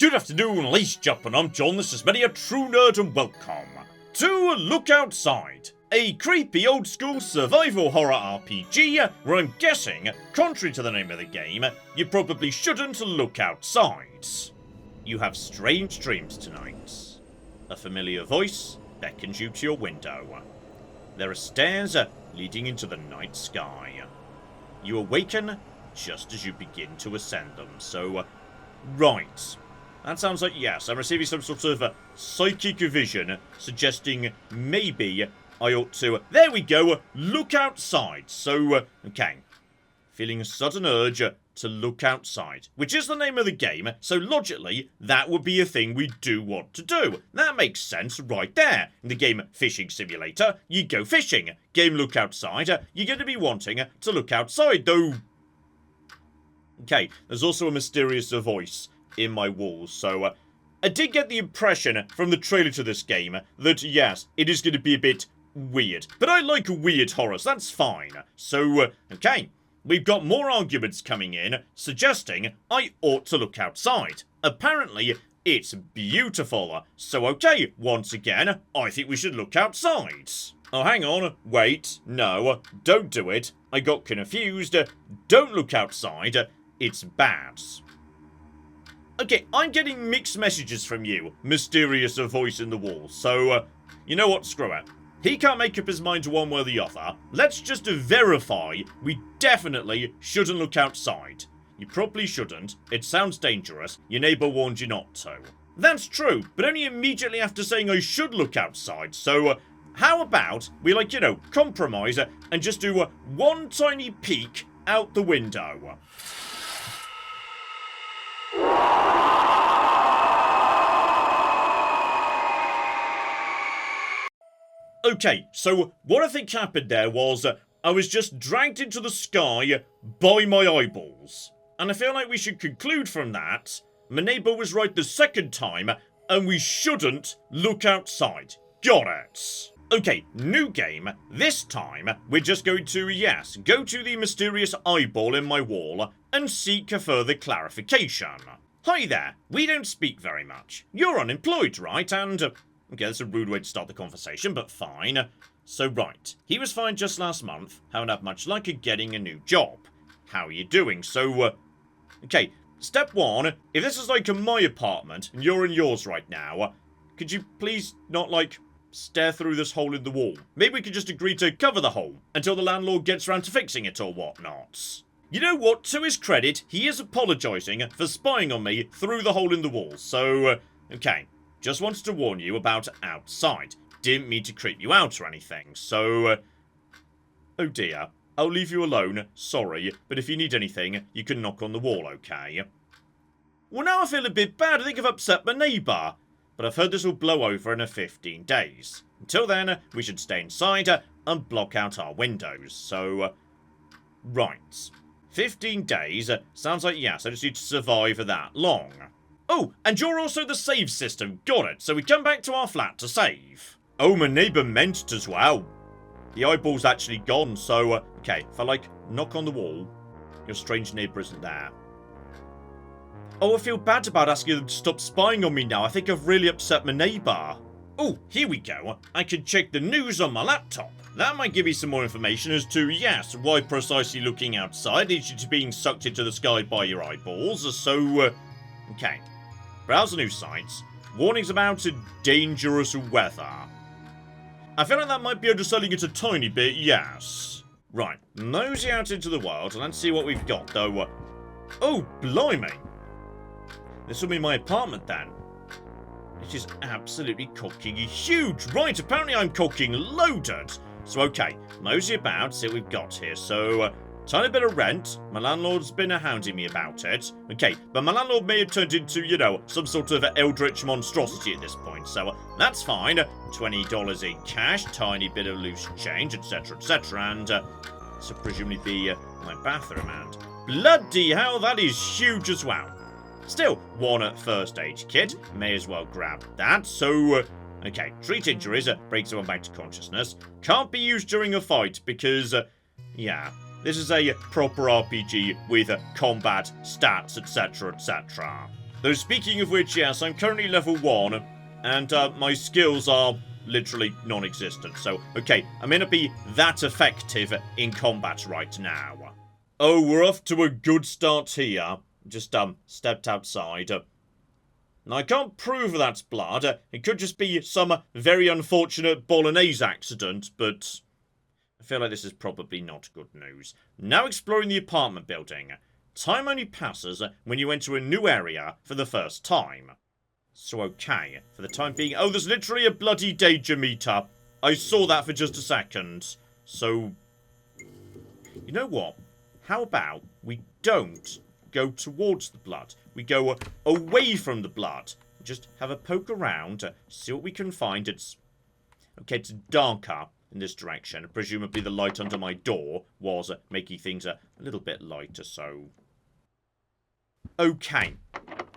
Good afternoon, ladies and gentlemen, I'm John, this is many a true nerd, and welcome to Look Outside, a creepy old school survival horror RPG where I'm guessing, contrary to the name of the game, you probably shouldn't look outside. You have strange dreams tonight. A familiar voice beckons you to your window. There are stairs leading into the night sky. You awaken just as you begin to ascend them, so, right. That sounds like, yes, I'm receiving some sort of psychic vision suggesting maybe I ought to, there we go, look outside. So, okay, feeling a sudden urge to look outside, which is the name of the game, so logically, that would be a thing we do want to do. That makes sense right there. In the game Fishing Simulator, you go fishing. Game Look Outside, you're going to be wanting to look outside, though. Okay, there's also a mysterious voice in my walls, so I did get the impression from the trailer to this game that, yes, it is going to be a bit weird. But I like weird horrors, that's fine. So, okay, we've got more arguments coming in suggesting I ought to look outside. Apparently, it's beautiful. So, okay, once again, I think we should look outside. Oh, hang on, wait, no, don't do it. I got confused. Don't look outside, it's bad. Okay, I'm getting mixed messages from you, mysterious voice in the wall, so, you know what, screw it. He can't make up his mind one way or the other. Let's just verify we definitely shouldn't look outside. You probably shouldn't. It sounds dangerous. Your neighbour warned you not to. That's true, but only immediately after saying I should look outside, so, how about we, like, you know, compromise and just do one tiny peek out the window? Okay, so what I think happened there was I was just dragged into the sky by my eyeballs. And I feel like we should conclude from that my neighbour was right the second time and we shouldn't look outside. Got it. Okay, new game. This time we're just going to, yes, go to the mysterious eyeball in my wall and seek a further clarification. Hi there, we don't speak very much. You're unemployed, right? And okay, that's a rude way to start the conversation, but fine. So, right. He was fired just last month. Haven't had much luck at getting a new job. How are you doing? So, okay. Step one. If this is like my apartment, and you're in yours right now, could you please not, like, stare through this hole in the wall? Maybe we could just agree to cover the hole until the landlord gets around to fixing it or whatnot. You know what? To his credit, he is apologising for spying on me through the hole in the wall. So, okay. Just wanted to warn you about outside. Didn't mean to creep you out or anything, so... oh dear. I'll leave you alone, sorry, but if you need anything, you can knock on the wall, okay? Well, now I feel a bit bad. I think I've upset my neighbour. But I've heard this will blow over in 15 days. Until then, we should stay inside and block out our windows, so... right. 15 days. Sounds like, yes, I just need to survive that long. Oh, and you're also the save system. Got it. So we come back to our flat to save. Oh, my neighbour meant it as well. The eyeball's actually gone, so, okay, if I, like, knock on the wall, your strange neighbour isn't there. Oh, I feel bad about asking them to stop spying on me now. I think I've really upset my neighbour. Oh, here we go. I can check the news on my laptop. That might give me some more information as to, yes, why precisely looking outside leads you to being sucked into the sky by your eyeballs. So, okay. Browse news sites. Warnings about dangerous weather. I feel like that might be underselling it a tiny bit, yes. Right, nosy out into the world, and let's see what we've got, though. Oh, blimey. This will be my apartment, then. It is absolutely cocking huge. Right, apparently I'm cocking loaded. So, okay, nosy about, see what we've got here. So, tiny bit of rent. My landlord's been hounding me about it. Okay, but my landlord may have turned into, you know, some sort of Eldritch monstrosity at this point. So, that's fine. $20 in cash, tiny bit of loose change, etc., etc. And, this will presumably be my bathroom. And, bloody hell, that is huge as well. Still, one first aid kit. May as well grab that. So, okay, treat injuries, brings someone back to consciousness. Can't be used during a fight because, yeah, this is a proper RPG with combat, stats, etc., etc. Though speaking of which, yes, I'm currently level 1, and my skills are literally non-existent. So, okay, I may not be that effective in combat right now. Oh, we're off to a good start here. Just, stepped outside. Now, I can't prove that's blood. It could just be some very unfortunate bolognese accident, but I feel like this is probably not good news. Now exploring the apartment building. Time only passes when you enter a new area for the first time. So okay, for the time being... Oh, there's literally a bloody danger meter. I saw that for just a second. So, you know what? How about we don't go towards the blood? We go away from the blood. Just have a poke around, see what we can find. It's... Okay, it's darker in this direction. Presumably the light under my door was making things a little bit lighter, so... Okay,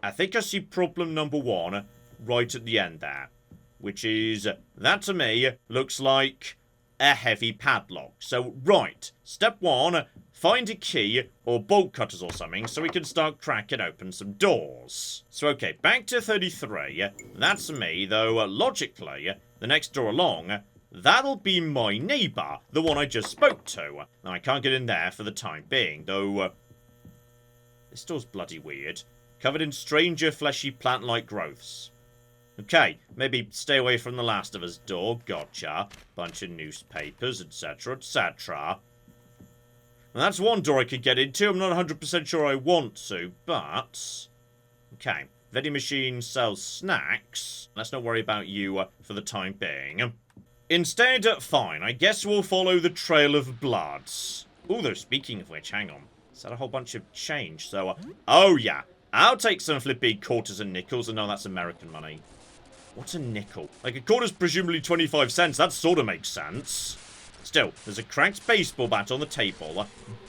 I think I see problem number 1 right at the end there. Which is, that to me looks like a heavy padlock. So, right, step 1, find a key or bolt cutters or something so we can start cracking open some doors. So, okay, back to 33. That's me, though logically, the next door along, that'll be my neighbour, the one I just spoke to. Now, I can't get in there for the time being, though... This door's bloody weird. Covered in stranger, fleshy, plant-like growths. Okay, maybe stay away from the Last of Us door. Gotcha. Bunch of newspapers, etc., etc. Well, that's one door I could get into. I'm not 100% sure I want to, but... Okay. Vending machine sells snacks. Let's not worry about you for the time being. Instead, fine. I guess we'll follow the trail of blood. Ooh, though, speaking of which, hang on. Is that a whole bunch of change? So, oh yeah. I'll take some flippy quarters and nickels. And no, that's American money. What's a nickel? Like, a quarter's presumably 25 cents. That sort of makes sense. Still, there's a cracked baseball bat on the table.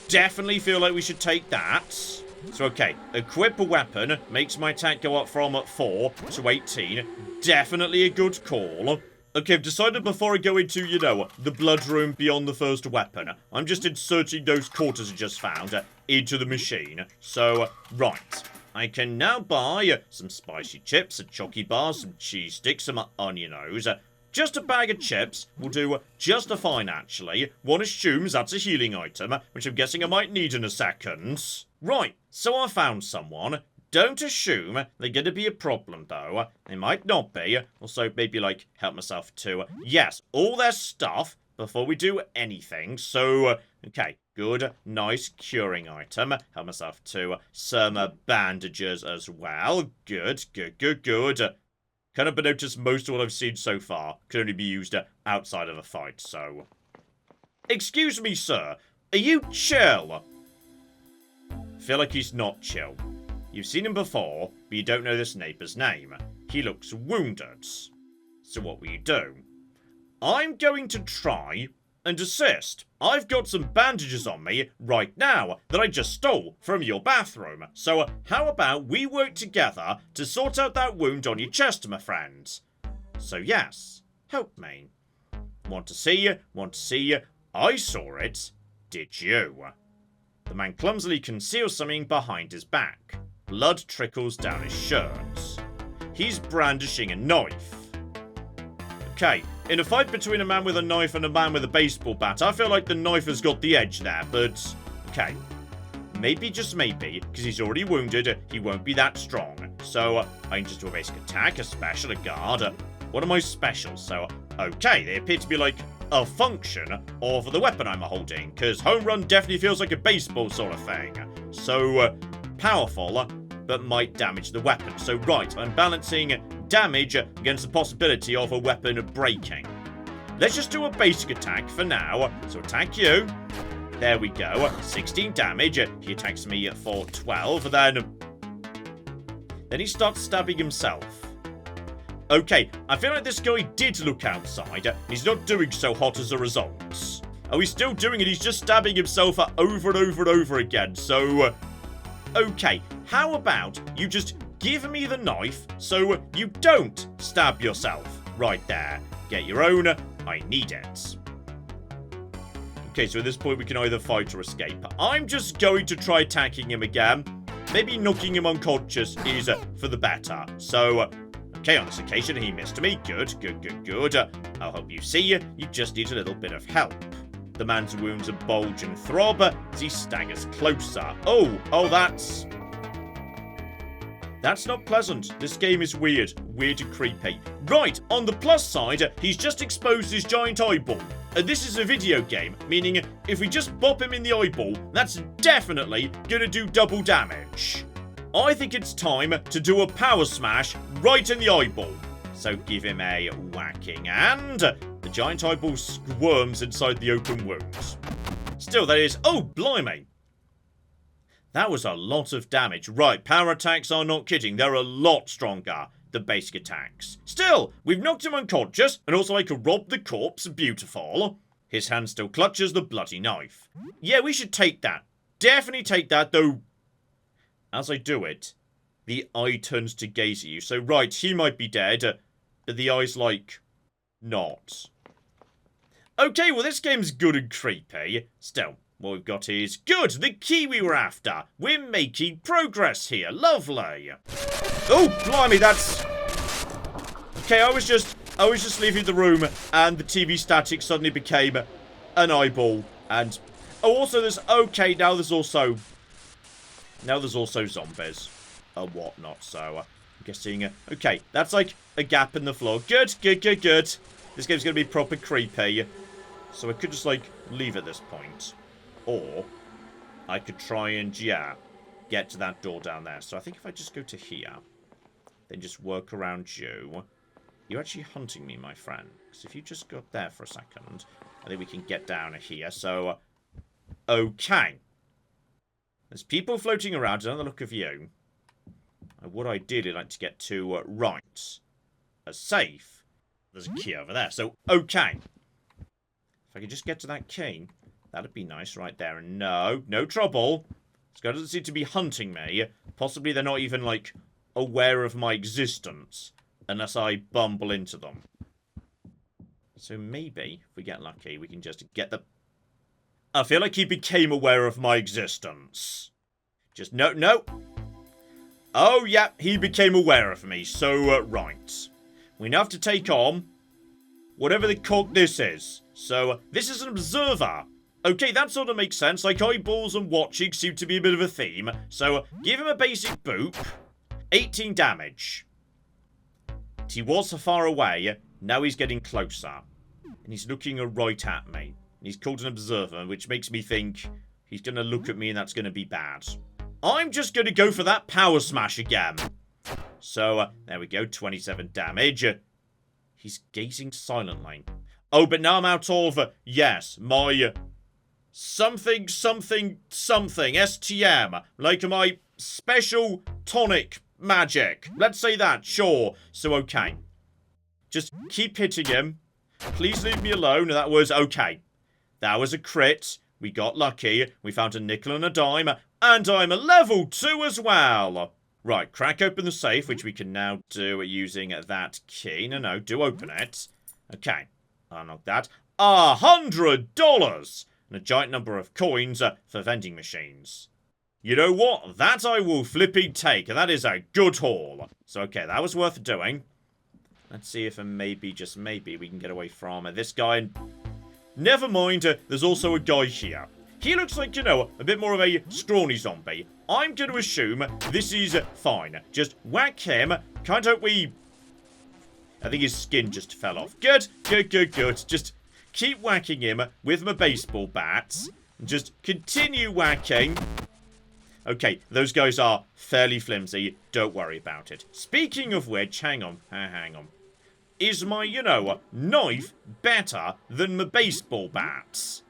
Definitely feel like we should take that. So, okay. Equip a weapon. Makes my attack go up from 4 to 18. Definitely a good call. Okay, I've decided before I go into, you know, the blood room beyond the first weapon, I'm just inserting those quarters I just found into the machine. So, right. I can now buy some spicy chips, some chocky bars, some cheese sticks, some onion-os. Just a bag of chips will do just fine, actually. One assumes that's a healing item, which I'm guessing I might need in a second. Right, so I found someone. Don't assume they're going to be a problem, though. They might not be. Also, maybe, like, help myself to... Yes, all their stuff before we do anything. So, okay, good, nice curing item. Help myself to some bandages as well. Good, good, good, good. Kind of noticed most of what I've seen so far could only be used outside of a fight, so... Excuse me, sir. Are you chill? Feel like he's not chill. You've seen him before, but you don't know this neighbour's name. He looks wounded. So what will you do? I'm going to try and assist. I've got some bandages on me right now that I just stole from your bathroom. So how about we work together to sort out that wound on your chest, my friend? So yes, help me. Want to see? Want to see? I saw it. Did you? The man clumsily conceals something behind his back. Blood trickles down his shirt. He's brandishing a knife. Okay, in a fight between a man with a knife and a man with a baseball bat, I feel like the knife has got the edge there, but... Okay. Maybe, just maybe, because he's already wounded, he won't be that strong. So, I can just do a basic attack, a special, a guard. What are my specials? So, okay, they appear to be like a function of the weapon I'm holding, because home run definitely feels like a baseball sort of thing. So, powerful, but might damage the weapon. So, right, I'm balancing damage against the possibility of a weapon breaking. Let's just do a basic attack for now. So, attack you. There we go. 16 damage. He attacks me for 12. Then he starts stabbing himself. Okay, I feel like this guy did look outside. He's not doing so hot as a result. Oh, he's still doing it. He's just stabbing himself over and over and over again. So, okay, how about you just give me the knife so you don't stab yourself right there. Get your own. I need it. Okay, so at this point we can either fight or escape. I'm just going to try attacking him again. maybe knocking him unconscious is for the better. So, okay, on this occasion, he missed me. Good, good, good, good. I'll help you see. You just need a little bit of help. The man's wounds bulge and throb as he staggers closer. Oh, that's not pleasant. This game is weird and creepy. Right, on the plus side, he's just exposed his giant eyeball. This is a video game, meaning if we just bop him in the eyeball, that's definitely gonna do double damage. I think it's time to do a power smash right in the eyeball. So give him a whacking, and the giant eyeball squirms inside the open wound. Still, that is... Oh, blimey! That was a lot of damage. Right, power attacks are not kidding. They're a lot stronger than basic attacks. Still, we've knocked him unconscious, and also I could rob the corpse. Beautiful. His hand still clutches the bloody knife. Yeah, we should take that. Definitely take that, though. As I do it, the eye turns to gaze at you. So, right, he might be dead, but the eye's like, not. Okay, well, this game's good and creepy. Still, what we've got is good. The key we were after. We're making progress here. Lovely. Oh, blimey, that's... Okay, I was just leaving the room, and the TV static suddenly became an eyeball. And, oh, also there's... Okay, now there's also zombies and whatnot, so I'm guessing... okay, that's like a gap in the floor. Good, good, good, good. This game's going to be proper creepy. So I could just, like, leave at this point. Or I could try and, yeah, get to that door down there. So I think if I just go to here, then just work around you. You're actually hunting me, my friend. Because if you just got there for a second, I think we can get down here. So, okay. There's people floating around. Another look of you. I would ideally like to get to right. A safe. There's a key over there. So, okay. If I could just get to that key, that'd be nice right there. And no trouble. This guy doesn't seem to be hunting me. Possibly they're not even, like, aware of my existence. Unless I bumble into them. So maybe, if we get lucky, we can just get the... I feel like he became aware of my existence. Just, no. Oh, yeah, he became aware of me. So, right. We now have to take on whatever the cock this is. So, this is an observer. Okay, that sort of makes sense. Like, eyeballs and watching seem to be a bit of a theme. So, give him a basic boop. 18 damage. He was so far away. Now he's getting closer. And he's looking right at me. He's called an observer, which makes me think he's going to look at me and that's going to be bad. I'm just going to go for that power smash again. So, there we go. 27 damage. He's gazing silently. Oh, but now I'm out of, yes, my something, STM. Like my special tonic magic. Let's say that, sure. So, okay. Just keep hitting him. Please leave me alone. That was okay. That was a crit. We got lucky. We found a nickel and a dime. And I'm a level 2 as well. Right, crack open the safe, which we can now do using that key. No, do open it. Okay. Unlock that. $100! And a giant number of coins for vending machines. You know what? That I will flipping take. That is a good haul. So, okay, that was worth doing. Let's see if maybe, just maybe, we can get away from this guy. And never mind, there's also a guy here. He looks like, you know, a bit more of a scrawny zombie. I'm going to assume this is fine. Just whack him. Can't hope we... I think his skin just fell off. Good, good, good, good. Just keep whacking him with my baseball bats. Just continue whacking. Okay, those guys are fairly flimsy. Don't worry about it. Speaking of which, hang on. Is my, you know, knife better than my baseball bats?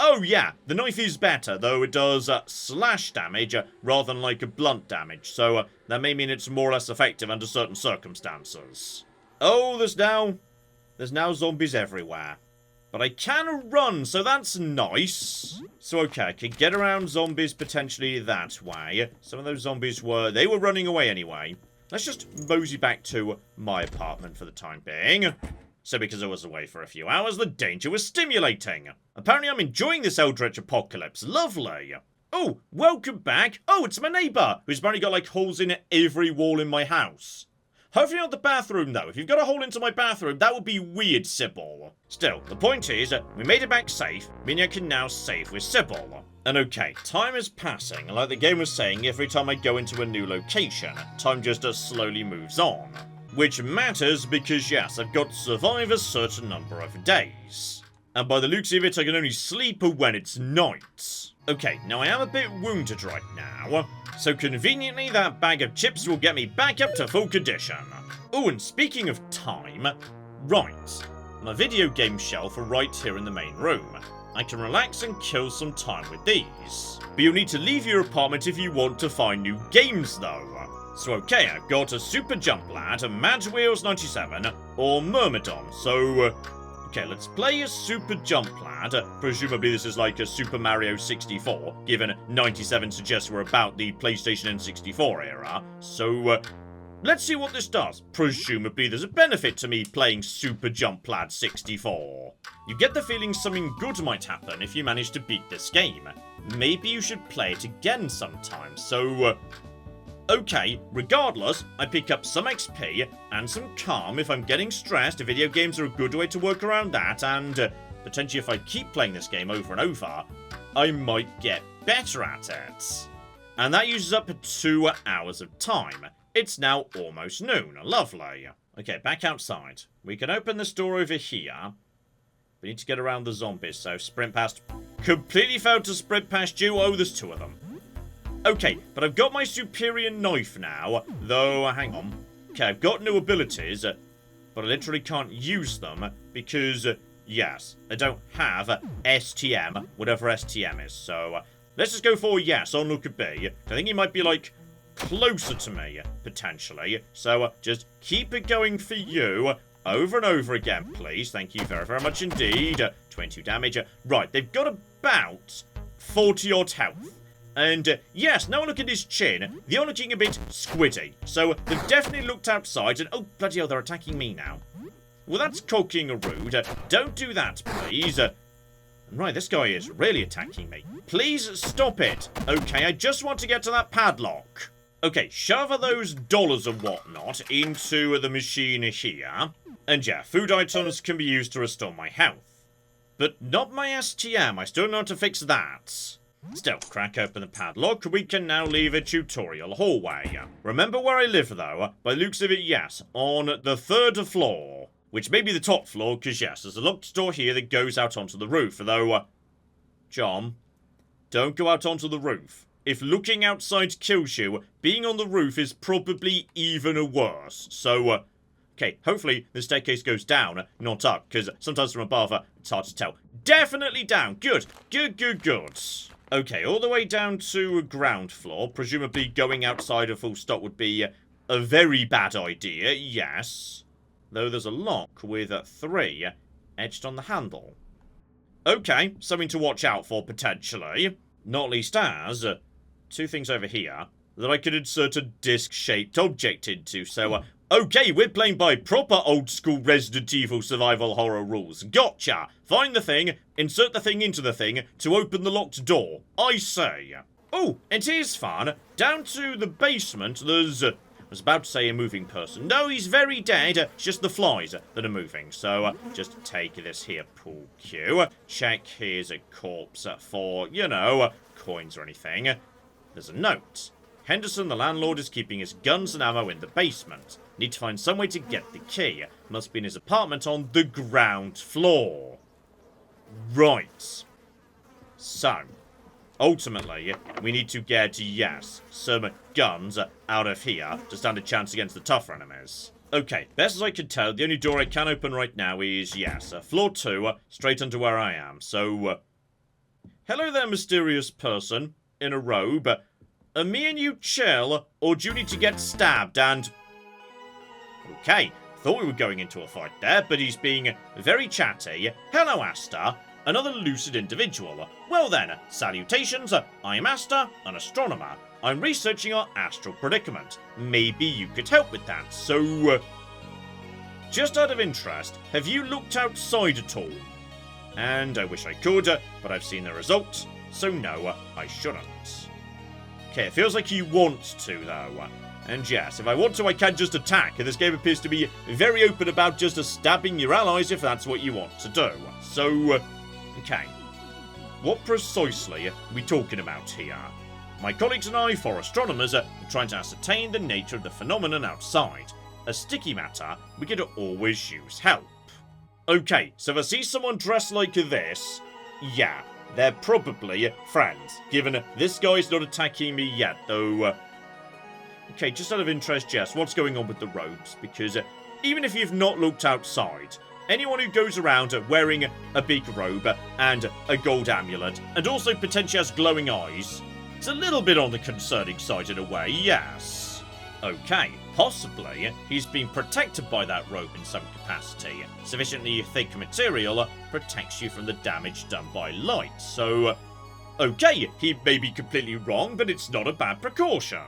Oh, yeah, the knife is better, though it does slash damage rather than like a blunt damage. So that may mean it's more or less effective under certain circumstances. Oh, there's now zombies everywhere. But I can run, so that's nice. So, okay, I can get around zombies potentially that way. Some of those zombies they were running away anyway. Let's just mosey back to my apartment for the time being. So because I was away for a few hours, the danger was stimulating. Apparently I'm enjoying this Eldritch apocalypse. Lovely. Oh, welcome back. Oh, it's my neighbour, who's apparently got, like, holes in every wall in my house. Hopefully not the bathroom, though. If you've got a hole into my bathroom, that would be weird, Sybil. Still, the point is, we made it back safe, meaning I can now save with Sybil. And okay, time is passing, and like the game was saying, every time I go into a new location, time just slowly moves on. Which matters because, yes, I've got to survive a certain number of days. And by the looks of it, I can only sleep when it's night. Okay, now I am a bit wounded right now, so conveniently that bag of chips will get me back up to full condition. Oh, and speaking of time, right, my video game shelf are right here in the main room. I can relax and kill some time with these. But you'll need to leave your apartment if you want to find new games though. So okay, I've got a Super Jump Lad, a Mad Wheels 97, or Myrmidon, so... okay, let's play a Super Jump Lad. Presumably this is like a Super Mario 64, given 97 suggests we're about the PlayStation N64 era. So, let's see what this does. Presumably there's a benefit to me playing Super Jump Lad 64. You get the feeling something good might happen if you manage to beat this game. Maybe you should play it again sometime, so... okay, regardless, I pick up some XP and some calm if I'm getting stressed. Video games are a good way to work around that, and potentially if I keep playing this game over and over, I might get better at it. And that uses up 2 hours of time. It's now almost noon. Lovely. Okay, back outside. We can open this door over here. We need to get around the zombies, so sprint past. Completely failed to sprint past you. Oh, there's 2 of them. Okay, but I've got my superior knife now, though, hang on. Okay, I've got new abilities, but I literally can't use them because, yes, I don't have STM, whatever STM is, so let's just go for yes on look at B. I think he might be, like, closer to me, potentially, so just keep it going for you over and over again, please. Thank you very, very much indeed. 22 damage. Right, they've got about 40-odd health. And, yes, now look at his chin. They are looking a bit squiddy. So, they've definitely looked outside and... oh, bloody hell, they're attacking me now. Well, that's cocking a rude. Don't do that, please. Right, this guy is really attacking me. Please stop it. Okay, I just want to get to that padlock. Okay, shove those dollars and whatnot into the machine here. And yeah, food items can be used to restore my health. But not my STM. I still know how to fix that. Still, crack open the padlock. We can now leave a tutorial hallway. Remember where I live, though? By the looks of it, yes, on the 3rd floor. Which may be the top floor, because yes, there's a locked door here that goes out onto the roof. Though, John, don't go out onto the roof. If looking outside kills you, being on the roof is probably even worse. So, okay, hopefully the staircase goes down, not up, because sometimes from above, it's hard to tell. Definitely down. Good. Good, good, good. Okay, all the way down to ground floor. Presumably going outside a full stop would be a very bad idea, yes. Though there's a lock with 3 etched on the handle. Okay, something to watch out for, potentially. Not least as 2 things over here that I could insert a disc-shaped object into. So, okay, we're playing by proper old-school Resident Evil survival horror rules. Gotcha! Find the thing, insert the thing into the thing to open the locked door. I say. Oh, and here's fun. Down to the basement, there's... I was about to say a moving person. No, he's very dead. It's just the flies that are moving. So, just take this here pool cue. Check here's a corpse for, you know, coins or anything. There's a note. Henderson, the landlord, is keeping his guns and ammo in the basement. Need to find some way to get the key. Must be in his apartment on the ground floor. Right. So, ultimately, we need to get, yes, some guns out of here to stand a chance against the tougher enemies. Okay, best as I can tell, the only door I can open right now is, yes, floor 2, straight under where I am. So, hello there, mysterious person in a robe. Are me and you chill, or do you need to get stabbed and... Okay, thought we were going into a fight there, but he's being very chatty. Hello, Asta. Another lucid individual. Well then, salutations. I am Asta, an astronomer. I'm researching our astral predicament. Maybe you could help with that. So, just out of interest, have you looked outside at all? And I wish I could, but I've seen the result. so no, I shouldn't. Okay, it feels like he wants to, though. And yes, if I want to, I can just attack, and this game appears to be very open about just stabbing your allies if that's what you want to do. So, okay. What precisely are we talking about here? My colleagues and I, for astronomers, are trying to ascertain the nature of the phenomenon outside. A sticky matter, we could always use help. Okay, so if I see someone dressed like this, yeah, they're probably friends, given this guy's not attacking me yet, though. Okay, just out of interest, Jess, what's going on with the robes? Because even if you've not looked outside, anyone who goes around wearing a big robe and a gold amulet, and also potentially has glowing eyes, it's a little bit on the concerning side in a way, yes. Okay, possibly he's been protected by that robe in some capacity. Sufficiently thick material protects you from the damage done by light, so... okay, he may be completely wrong, but it's not a bad precaution.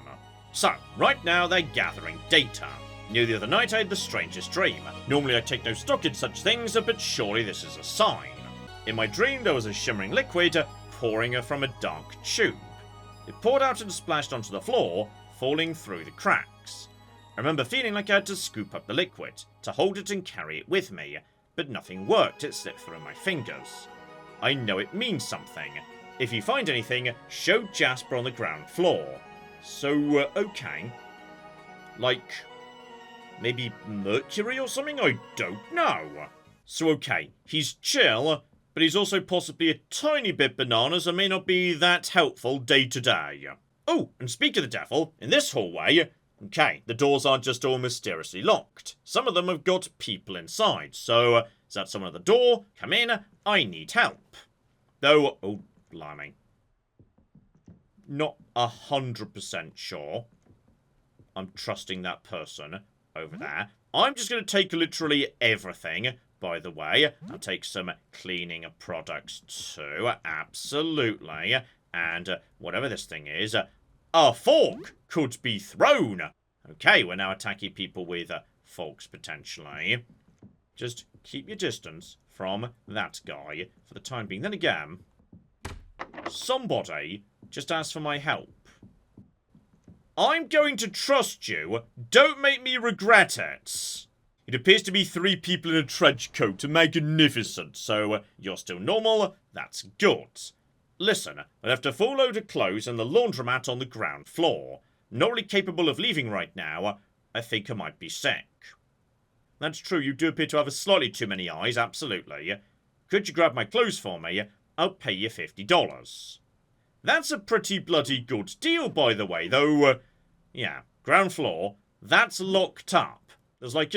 So, right now they're gathering data. Near the other night I had the strangest dream. Normally I take no stock in such things, but surely this is a sign. In my dream there was a shimmering liquid pouring from a dark tube. It poured out and splashed onto the floor, falling through the cracks. I remember feeling like I had to scoop up the liquid, to hold it and carry it with me, but nothing worked, it slipped through my fingers. I know it means something. If you find anything, show Jasper on the ground floor. So, okay. Like, maybe Mercury or something? I don't know. So, okay, he's chill, but he's also possibly a tiny bit bananas and may not be that helpful day to day. Oh, and speak of the devil, in this hallway, okay, the doors aren't just all mysteriously locked. Some of them have got people inside, so, is that someone at the door? Come in, I need help. Though, oh, blimey. Not 100% sure I'm trusting that person over there. I'm just going to take literally everything, by the way. I'll take some cleaning products too, absolutely. And whatever this thing is, a fork could be thrown. Okay, we're now attacking people with forks, potentially. Just keep your distance from that guy for the time being. Then again, somebody just asked for my help. I'm going to trust you. Don't make me regret it. It appears to be 3 people in a trench coat. Magnificent. So, you're still normal. That's good. Listen, I left a full load of clothes and the laundromat on the ground floor. Not really capable of leaving right now. I think I might be sick. That's true. You do appear to have slightly too many eyes. Absolutely. Could you grab my clothes for me? I'll pay you $50. That's a pretty bloody good deal, by the way, though, yeah, ground floor, that's locked up. There's like,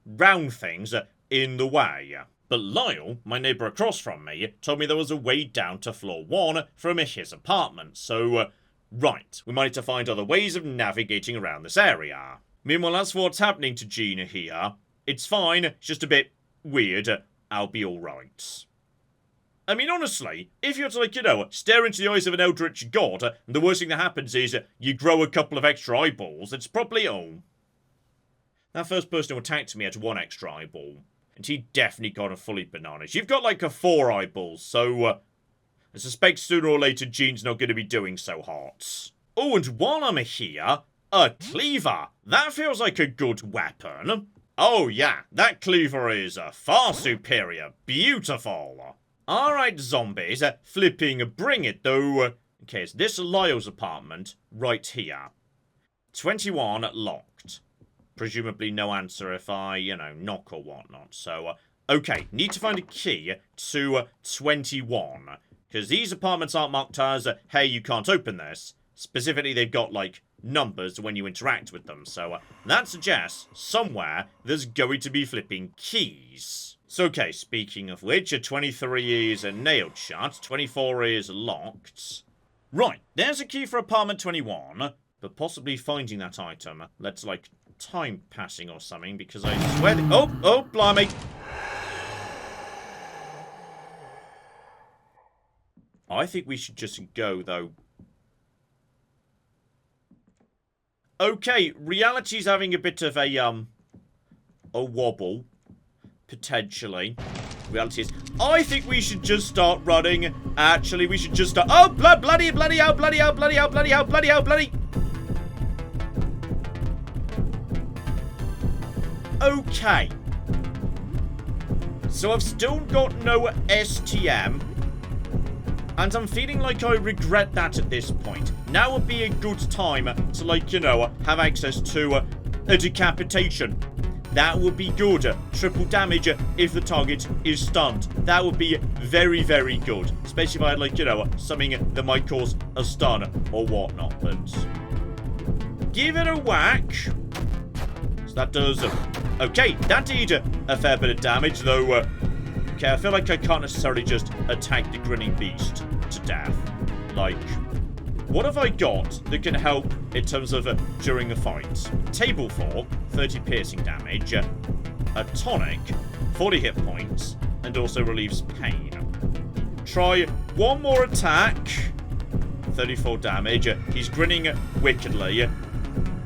round things in the way. But Lyle, my neighbour across from me, told me there was a way down to floor 1 from his apartment, so, right, we might need to find other ways of navigating around this area. Meanwhile, as for what's happening to Gina here, it's fine, it's just a bit weird, I'll be alright. I mean, honestly, if you're to, stare into the eyes of an Eldritch god, and the worst thing that happens is you grow a couple of extra eyeballs, it's probably, that first person who attacked me had 1 extra eyeball, and he definitely got a fully bananas. You've got, like, 4 eyeballs, so, I suspect sooner or later Jean's not going to be doing so hot. Oh, and while I'm here, a cleaver. That feels like a good weapon. Oh, yeah, that cleaver is far superior. Beautiful. Alright, zombies, flipping bring it, though. Okay, it's this Lyle's apartment, right here. 21 locked. Presumably no answer if I, knock or whatnot. So, okay, need to find a key to 21. Because these apartments aren't marked as, hey, you can't open this. Specifically, they've got, like, numbers when you interact with them. So, that suggests somewhere there's going to be flipping keys. So, okay, speaking of which, 23 is nailed shut, 24 is locked. Right, there's a key for apartment 21, but possibly finding that item. Let's, like, time passing or something, because I swear... Oh, blimey! I think we should just go, though. Okay, reality's having a bit of a wobble. Potentially. reality is, I think we should just start running. Actually, we should just start... Oh, bloody hell, bloody hell, bloody hell, bloody hell, bloody hell, bloody... Okay. So I've still got no STM. And I'm feeling like I regret that at this point. Now would be a good time to, like, you know, have access to a decapitation. That would be good. Triple damage if the target is stunned. That would be very, very good. Especially if I had, like, you know, something that might cause a stun or whatnot. But give it a whack. So that does... okay, that did a fair bit of damage, though... okay, I feel like I can't necessarily just attack the grinning beast to death. Like, what have I got that can help in terms of during the fight? Table fork, 30 piercing damage, a tonic, 40 hit points, and also relieves pain. Try one more attack, 34 damage. He's grinning wickedly.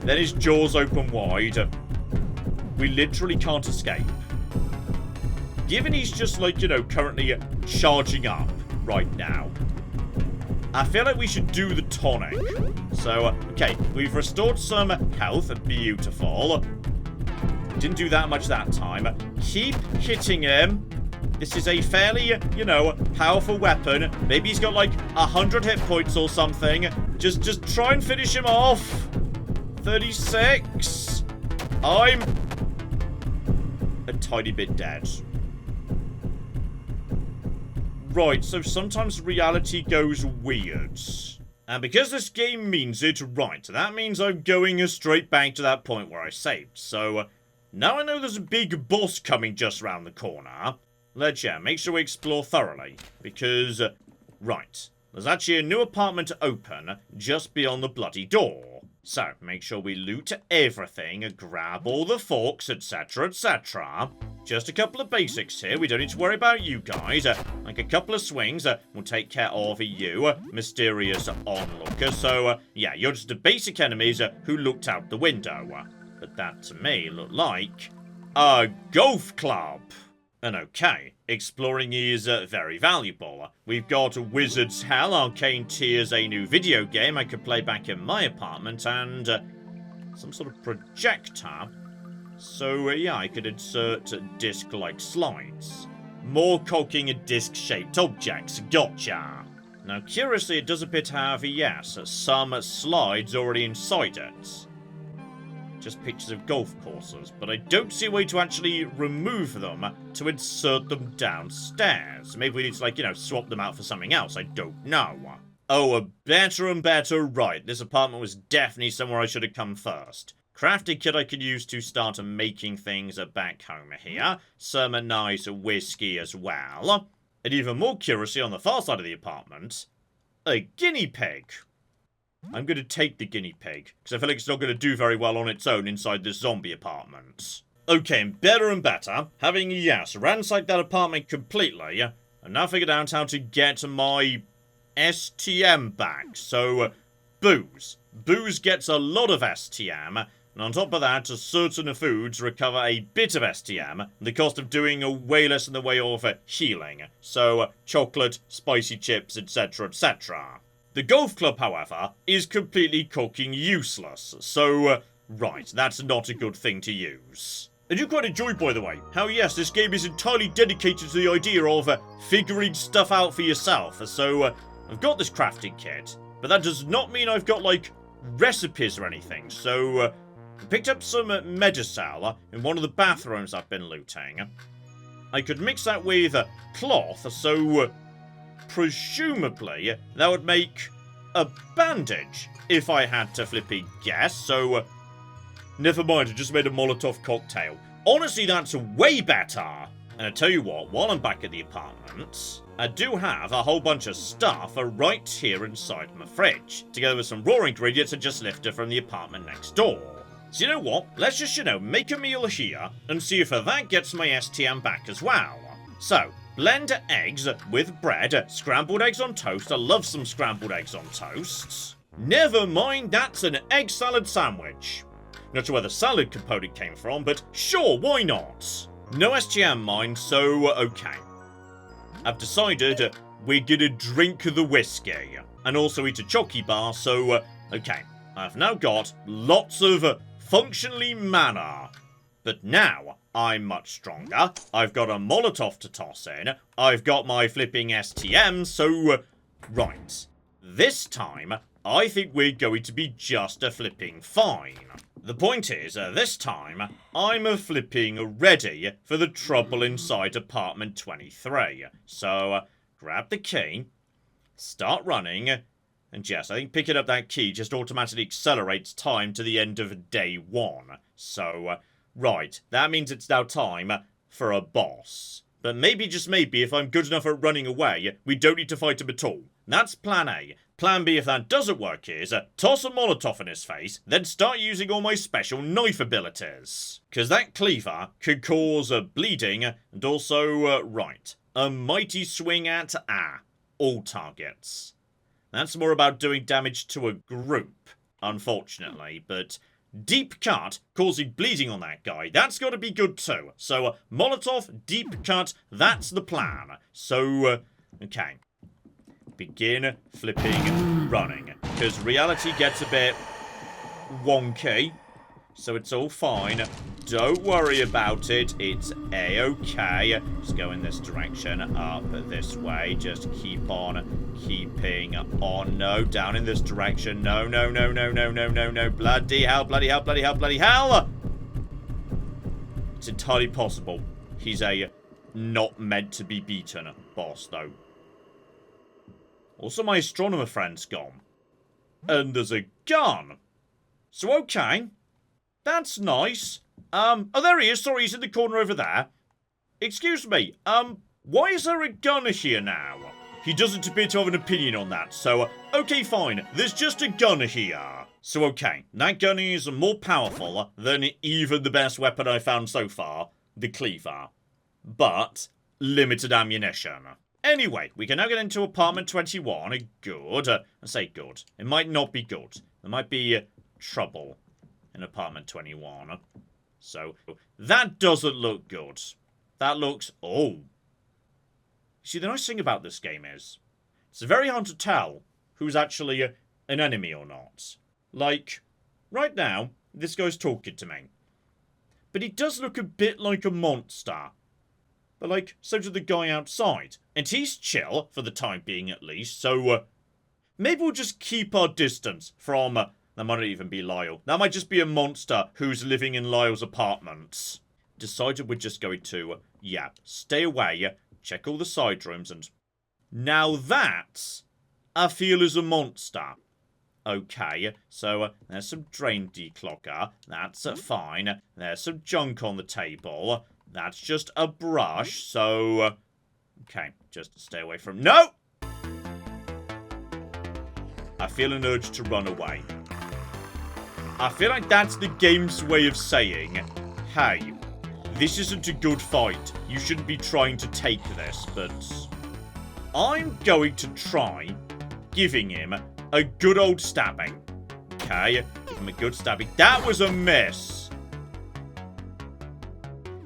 Then his jaws open wide. We literally can't escape. Given he's just, like, you know, currently charging up right now, I feel like we should do the tonic. So, okay, we've restored some health. Beautiful. Didn't do that much that time. Keep hitting him. This is a fairly, you know, powerful weapon. Maybe he's got, like, 100 hit points or something. Just try and finish him off. 36. I'm a tiny bit dead. Right, so sometimes reality goes weird. And because this game means it, right, that means I'm going straight back to that point where I saved. So, now I know there's a big boss coming just around the corner. Let's, yeah, make sure we explore thoroughly. Because, right, there's actually a new apartment open just beyond the bloody door. So, make sure we loot everything, grab all the forks, etc, etc. Just a couple of basics here. We don't need to worry about you guys. Like a couple of swings will take care of you, mysterious onlooker. So, yeah, you're just the basic enemies who looked out the window. But that, to me, looked like a golf club. And okay, exploring is very valuable. We've got Wizard's Hell, Arcane Tears, a new video game I could play back in my apartment, and some sort of projector. So, yeah, I could insert disc-like slides. More caulking disc-shaped objects. Gotcha. Now, curiously, it does appear to have, yes, some slides already inside it. Just pictures of golf courses, but I don't see a way to actually remove them to insert them downstairs. Maybe we need to, like, you know, swap them out for something else. I don't know. Oh, better and better. Right, this apartment was definitely somewhere I should have come first. Crafting kit I could use to start making things back home here. Some nice whiskey as well. And even more curiously, on the far side of the apartment, a guinea pig. I'm going to take the guinea pig, because I feel like it's not going to do very well on its own inside this zombie apartment. Okay, and better, having, yes, ransacked that apartment completely, I've now figured out how to get my STM back. So, booze. Booze gets a lot of STM, and on top of that, certain foods recover a bit of STM, the cost of doing way less in the way of healing. So, chocolate, spicy chips, etc, etc. The golf club, however, is completely cooking useless, so, right, that's not a good thing to use. I do quite enjoy, by the way, how, yes, this game is entirely dedicated to the idea of figuring stuff out for yourself. So, I've got this crafting kit, but that does not mean I've got, like, recipes or anything. So, I picked up some Medicel in one of the bathrooms I've been looting. I could mix that with cloth, so... presumably, that would make a bandage, if I had to flippy guess, so... never mind, I just made a Molotov cocktail. Honestly, that's way better! And I tell you what, while I'm back at the apartment, I do have a whole bunch of stuff right here inside my fridge, together with some raw ingredients I just lifted from the apartment next door. So you know what, let's just, you know, make a meal here, and see if that gets my STM back as well. So, blend eggs with bread, scrambled eggs on toast. I love some scrambled eggs on toast. Never mind, that's an egg salad sandwich. Not sure where the salad component came from, but sure, why not? No STM mine, so okay. I've decided we're gonna drink the whiskey. And also eat a chocky bar, so, okay. I've now got lots of functionally mana. But now, I'm much stronger. I've got a Molotov to toss in. I've got my flipping STM, so... right. This time, I think we're going to be just a flipping fine. The point is, this time, I'm a flipping ready for the trouble inside apartment 23. So, grab the key, start running, and yes, I think picking up that key just automatically accelerates time to the end of day 1. So, right, that means it's now time for a boss. But maybe, just maybe, if I'm good enough at running away, we don't need to fight him at all. That's plan A. Plan B, if that doesn't work, is toss a Molotov in his face, then start using all my special knife abilities. Because that cleaver could cause bleeding, and also, right, a mighty swing at, all targets. That's more about doing damage to a group, unfortunately, but deep cut, causing bleeding on that guy, that's got to be good too. So, Molotov, deep cut, that's the plan. So, okay. Begin flipping running. Because reality gets a bit wonky. So it's all fine. Don't worry about it. It's a-okay. Just go in this direction. Up this way. Just keep on keeping on. No, down in this direction. No, no, no, no, no, no, no, no. Bloody hell, bloody hell, bloody hell, bloody hell! It's entirely possible. He's a not meant to be beaten boss, though. Also, my astronomer friend's gone. And there's a gun. So, okay. That's nice. Oh, there he is. Sorry, he's in the corner over there. Excuse me. Why is there a gun here now? He doesn't appear to have an opinion on that. So, okay, fine. There's just a gun here. So, okay. That gun is more powerful than even the best weapon I found so far. The cleaver. But, limited ammunition. Anyway, we can now get into apartment 21. Good. I say good. It might not be good. There might be trouble in apartment 21. So, that doesn't look good. That looks... oh. See, the nice thing about this game is, it's very hard to tell who's actually an enemy or not. Like, right now, this guy's talking to me. But he does look a bit like a monster. But, like, so does the guy outside. And he's chill, for the time being at least, so, maybe we'll just keep our distance from, that might not even be Lyle. That might just be a monster who's living in Lyle's apartment. Decided we're just going to, yeah, stay away, check all the side rooms, and... now that, I feel, is a monster. Okay, so, there's some drain declogger. That's fine. There's some junk on the table. That's just a brush, so... okay, just stay away from... no! I feel an urge to run away. I feel like that's the game's way of saying, hey, this isn't a good fight. You shouldn't be trying to take this, but... I'm going to try giving him a good old stabbing. Okay, give him a good stabbing. That was a miss.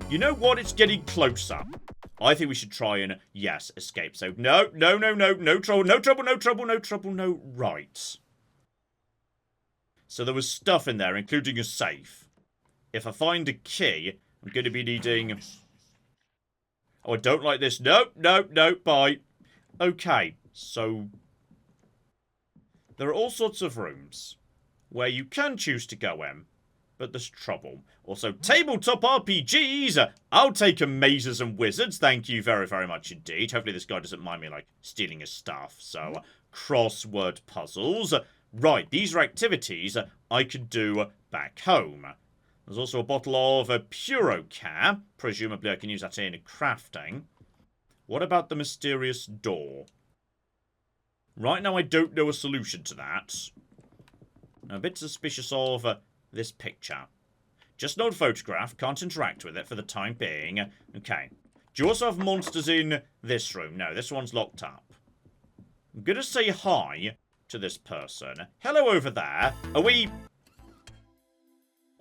You know what? It's getting closer. I think we should try and, yes, escape. So, no, no, no, no, no trouble, no trouble, no trouble, no trouble, no... right. So there was stuff in there, including a safe. If I find a key, I'm going to be needing... oh, I don't like this. No, no, no, bye. Okay, so... there are all sorts of rooms where you can choose to go in, but there's trouble. Also, tabletop RPGs! I'll take a mazes and wizards, thank you very, very much indeed. Hopefully this guy doesn't mind me, like, stealing his stuff. So, crossword puzzles. Right, these are activities I could do back home. There's also a bottle of Purocare. Presumably I can use that in crafting. What about the mysterious door? Right now I don't know a solution to that. I'm a bit suspicious of this picture. Just an old photograph. Can't interact with it for the time being. Okay. Do you also have monsters in this room? No, this one's locked up. I'm gonna say hi to this person. Hello over there. Are we...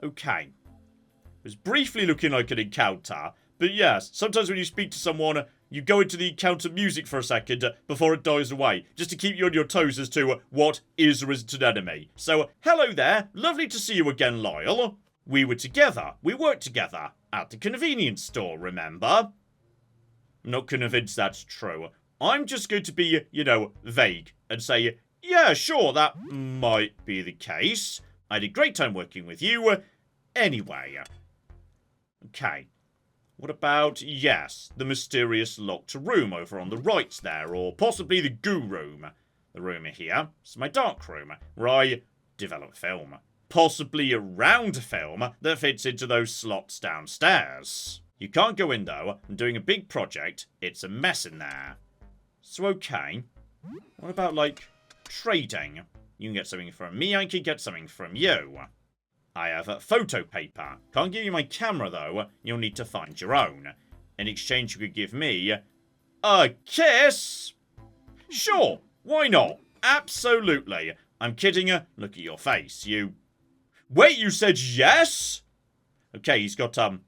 okay. It was briefly looking like an encounter. But yes, sometimes when you speak to someone you go into the encounter music for a second before it dies away, just to keep you on your toes as to what is or isn't an enemy. So, hello there, lovely to see you again, Lyle. We worked together at the convenience store, remember? I'm not convinced that's true. I'm just going to be, vague and say, yeah, sure, that might be the case. I had a great time working with you. Anyway. Okay. What about, yes, the mysterious locked room over on the right there, or possibly the goo room. The room here is my dark room, where I develop film. Possibly a round film that fits into those slots downstairs. You can't go in, though. I'm doing a big project. It's a mess in there. So, okay. What about, trading? You can get something from me, I can get something from you. I have photo paper. Can't give you my camera, though. You'll need to find your own. In exchange, you could give me a kiss? Sure, why not? Absolutely. I'm kidding. Look at your face. Wait, you said yes? Okay, he's got, a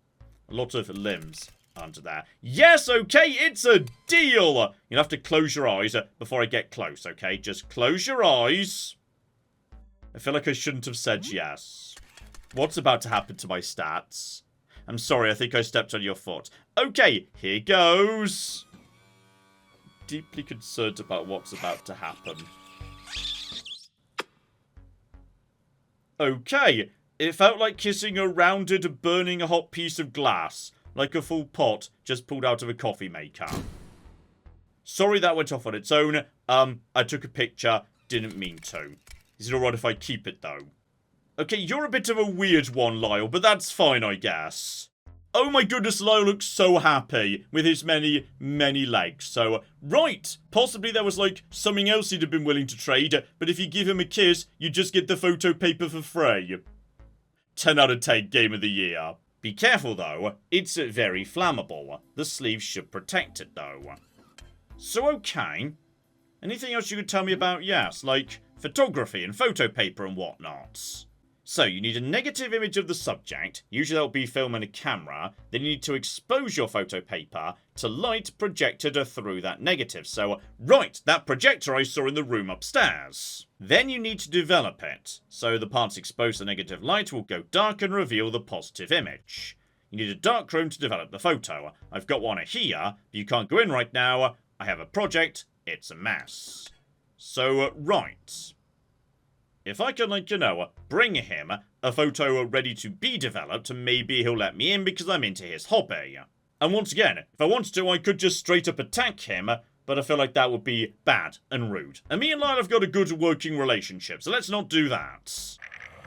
lot of limbs under there. Yes, okay, it's a deal. You'll have to close your eyes before I get close, okay? Just close your eyes. I feel like I shouldn't have said yes. What's about to happen to my stats? I'm sorry, I think I stepped on your foot. Okay, here goes. Deeply concerned about what's about to happen. Okay, it felt like kissing a rounded, burning hot piece of glass. Like a full pot just pulled out of a coffee maker. Sorry that went off on its own. I took a picture, didn't mean to. Is it alright if I keep it, though? Okay, you're a bit of a weird one, Lyle, but that's fine, I guess. Oh my goodness, Lyle looks so happy with his many, many legs. So, right, possibly there was, something else he'd have been willing to trade, but if you give him a kiss, you just get the photo paper for free. 10 out of 10 game of the year. Be careful, though. It's very flammable. The sleeves should protect it, though. So, okay. Anything else you could tell me about, yes, photography and photo paper and whatnot? So, you need a negative image of the subject, usually that'll be film and a camera, then you need to expose your photo paper to light projected through that negative. So, right, that projector I saw in the room upstairs. Then you need to develop it, so the parts exposed to the negative light will go dark and reveal the positive image. You need a dark room to develop the photo. I've got one here, but you can't go in right now. I have a project, it's a mess. So, right. If I can, bring him a photo ready to be developed, maybe he'll let me in because I'm into his hobby. And once again, if I wanted to, I could just straight up attack him, but I feel like that would be bad and rude. And me and Lyle have got a good working relationship, so let's not do that.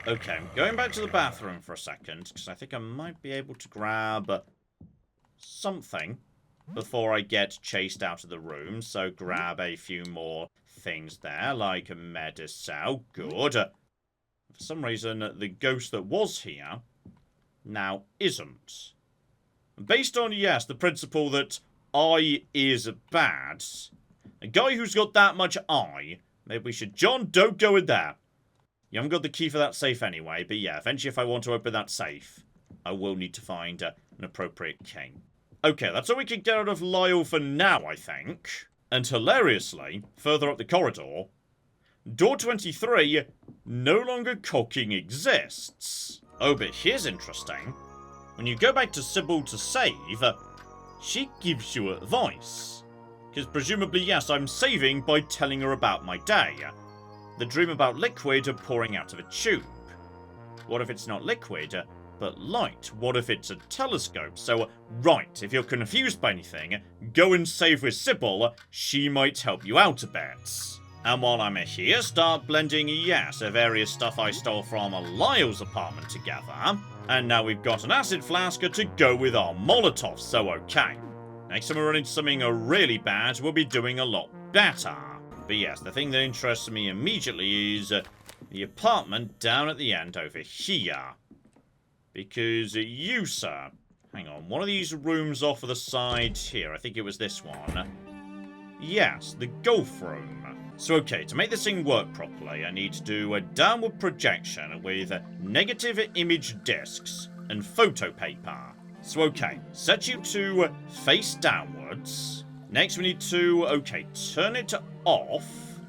Okay, I'm going back to the bathroom for a second, because I think I might be able to grab something before I get chased out of the room. So grab a few more things there, like a medicine. Good. For some reason, the ghost that was here now isn't. Based on, yes, the principle that I is bad, a guy who's got that much I, maybe we should... John, don't go in there. You haven't got the key for that safe anyway, but yeah, eventually if I want to open that safe, I will need to find an appropriate key. Okay, that's all we can get out of Lyle for now, I think. And hilariously, further up the corridor, door 23 no longer cocking exists. Oh, but here's interesting. When you go back to Sybil to save, she gives you advice. Because presumably, yes, I'm saving by telling her about my day. The dream about liquid pouring out of a tube. What if it's not liquid, but light? What if it's a telescope? So, right, if you're confused by anything, go and save with Sybil. She might help you out a bit. And while I'm here, start blending, yes, various stuff I stole from Lyle's apartment together. And now we've got an acid flask to go with our Molotov, so okay. Next time we run into something really bad, we'll be doing a lot better. But yes, the thing that interests me immediately is the apartment down at the end over here. Because you, sir... Hang on, one of these rooms off of the side here, I think it was this one. Yes, the golf room. So okay, to make this thing work properly, I need to do a downward projection with negative image discs and photo paper. So, okay, set you to face downwards. Next, we need to, okay, turn it off.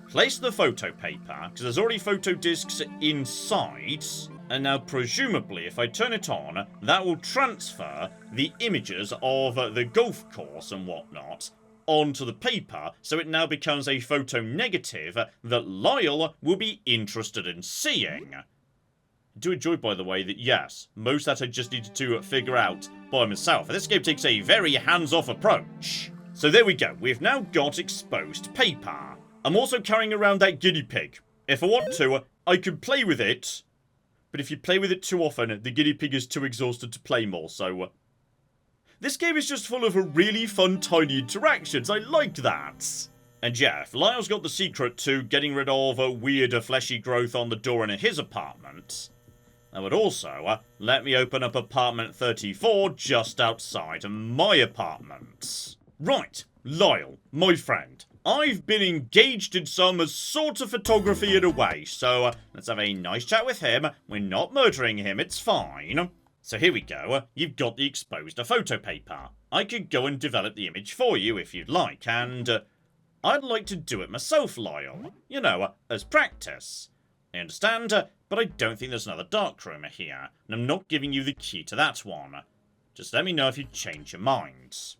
Place the photo paper, because there's already photo discs inside. And now, presumably, if I turn it on, that will transfer the images of the golf course and whatnot onto the paper, so it now becomes a photo negative that Lyle will be interested in seeing. I do enjoy, by the way, that yes, most of that I just needed to figure out by myself. This game takes a very hands-off approach. So there we go, we've now got exposed paper. I'm also carrying around that guinea pig. If I want to, I can play with it, but if you play with it too often, the guinea pig is too exhausted to play more, so... This game is just full of really fun, tiny interactions. I like that. And yeah, if Lyle's got the secret to getting rid of a weird fleshy growth on the door in his apartment, that would also let me open up apartment 34 just outside my apartment. Right, Lyle, my friend. I've been engaged in some sort of photography in a way, so let's have a nice chat with him. We're not murdering him, it's fine. So here we go, you've got the exposed photo paper. I could go and develop the image for you if you'd like, and I'd like to do it myself, Lyle. You know, as practice. I understand, but I don't think there's another darkroom here, and I'm not giving you the key to that one. Just let me know if you change your minds.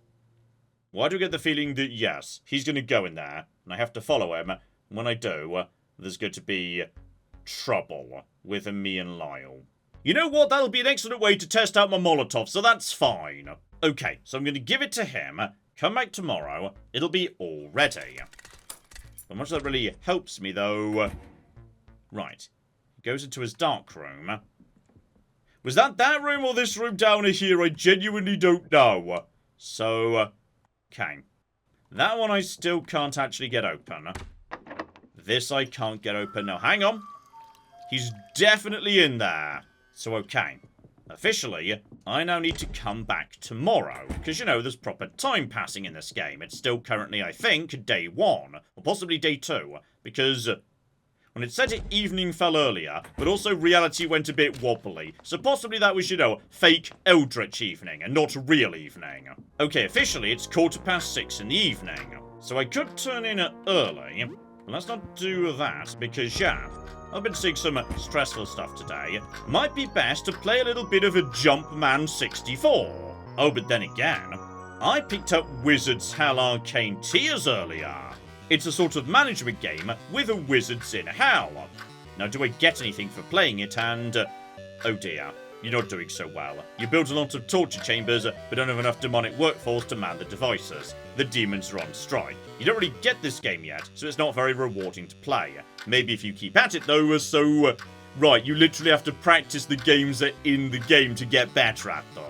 Why do I get the feeling that, yes, he's going to go in there, and I have to follow him, and when I do, there's going to be trouble with me and Lyle. You know what? That'll be an excellent way to test out my Molotov, so that's fine. Okay, so I'm going to give it to him. Come back tomorrow. It'll be all ready. How much that really helps me, though. Right. He goes into his dark room. Was that room or this room down here? I genuinely don't know. So, okay. That one I still can't actually get open. This I can't get open. No, hang on. He's definitely in there. So, okay. Officially, I now need to come back tomorrow. Because, you know, there's proper time passing in this game. It's still currently, I think, day 1. Or possibly day 2. Because when it said evening fell earlier, but also reality went a bit wobbly. So possibly that was, you know, fake Eldritch evening and not real evening. Okay, officially, it's 6:15 in the evening. So I could turn in early. But let's not do that, because, yeah, I've been seeing some stressful stuff today. Might be best to play a little bit of a Jumpman 64. Oh, but then again, I picked up Wizard's Hell Arcane Tears earlier. It's a sort of management game with a wizards in hell. Now, do I get anything for playing it? And, oh dear, you're not doing so well. You build a lot of torture chambers, but don't have enough demonic workforce to man the devices. The demons are on strike. You don't really get this game yet, so it's not very rewarding to play. Maybe if you keep at it, though, so... right, you literally have to practice the games that are in the game to get better at them.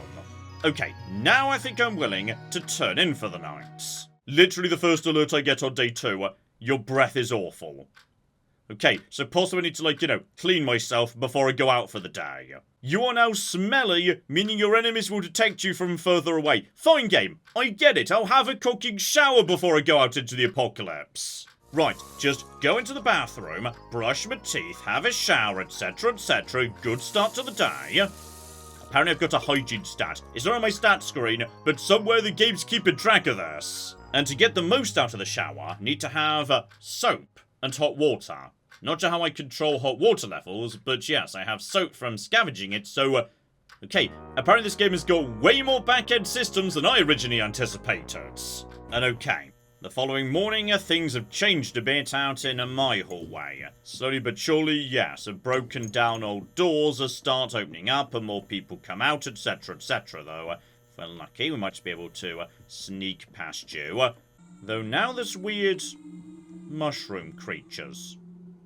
Okay, now I think I'm willing to turn in for the night. Literally the first alert I get on day 2, your breath is awful. Okay, so possibly I need to, like, you know, clean myself before I go out for the day. You are now smelly, meaning your enemies will detect you from further away. Fine game, I get it, I'll have a cooking shower before I go out into the apocalypse. Right, just go into the bathroom, brush my teeth, have a shower, etc, etc. Good start to the day. Apparently I've got a hygiene stat. It's not on my stat screen, but somewhere the game's keeping track of this. And to get the most out of the shower, need to have soap and hot water. Not sure how I control hot water levels, but yes, I have soap from scavenging it, so... okay, apparently this game has got way more back-end systems than I originally anticipated. And okay, the following morning, things have changed a bit out in my hallway. Slowly but surely, yes, broken down old doors start opening up and more people come out, etc, etc, though. If we're lucky, we might be able to sneak past you. Though now there's weird mushroom creatures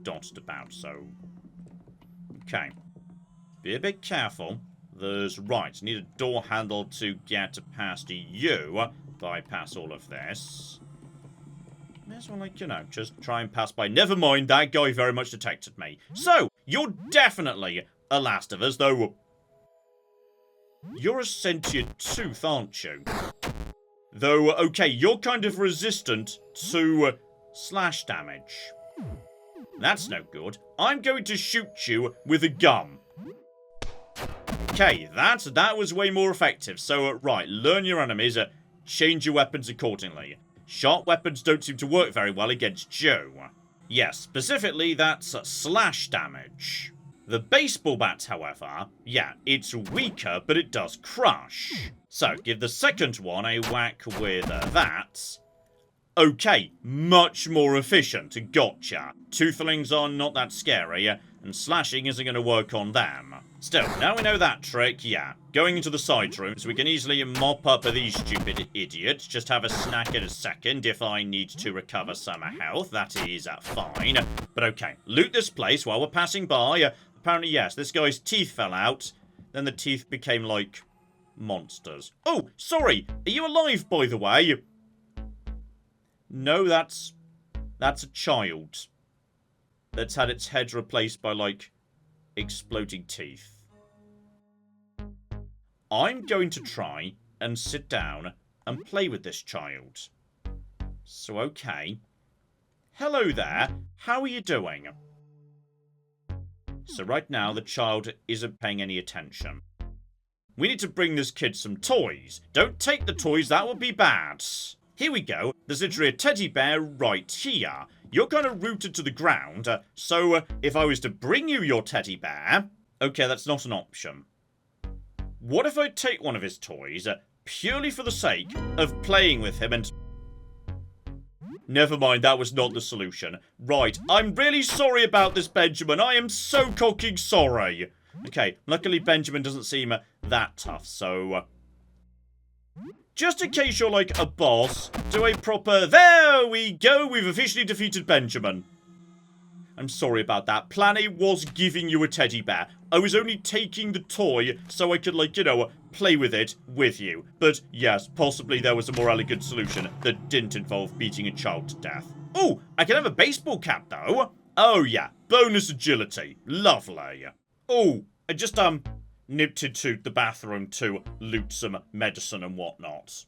dotted about, so... okay. Be a bit careful. There's... right, need a door handle to get past you. Bypass all of this. May as well, like, you know, just try and pass by. Never mind, that guy very much detected me. So, you're definitely a Last of Us, though... you're a sentient tooth, aren't you? Though, okay, you're kind of resistant to slash damage. That's no good. I'm going to shoot you with a gun. Okay, that was way more effective. So, right, learn your enemies, change your weapons accordingly. Sharp weapons don't seem to work very well against Joe. Yes, specifically, that's slash damage. The baseball bat, however, yeah, it's weaker, but it does crush. So, give the second one a whack with that. Okay, much more efficient, gotcha. Toothlings are not that scary, and slashing isn't going to work on them. Still, now we know that trick, yeah. Going into the side rooms, we can easily mop up these stupid idiots. Just have a snack in a second if I need to recover some health. That is fine. But okay, loot this place while we're passing by. Apparently, yes, this guy's teeth fell out. Then the teeth became, like, monsters. Oh, sorry, are you alive, by the way? No, that's a child that's had its head replaced by, like, exploding teeth. I'm going to try and sit down and play with this child. So, okay. Hello there. How are you doing? So right now, the child isn't paying any attention. We need to bring this kid some toys. Don't take the toys, that would be bad. Here we go. There's literally a teddy bear right here. You're kind of rooted to the ground, so if I was to bring you your teddy bear... Okay, that's not an option. What if I take one of his toys, purely for the sake of playing with him and... Never mind, that was not the solution. Right, I'm really sorry about this, Benjamin. I am so cocking sorry. Okay, luckily Benjamin doesn't seem that tough, so... Just in case you're like a boss, do a proper, there we go, we've officially defeated Benjamin. I'm sorry about that. Plan A was giving you a teddy bear. I was only taking the toy so I could, like, you know, play with it with you. But yes, possibly there was a more elegant solution that didn't involve beating a child to death. Oh, I can have a baseball cap though. Oh yeah, bonus agility. Lovely. Oh, I just, nipped into the bathroom to loot some medicine and whatnot.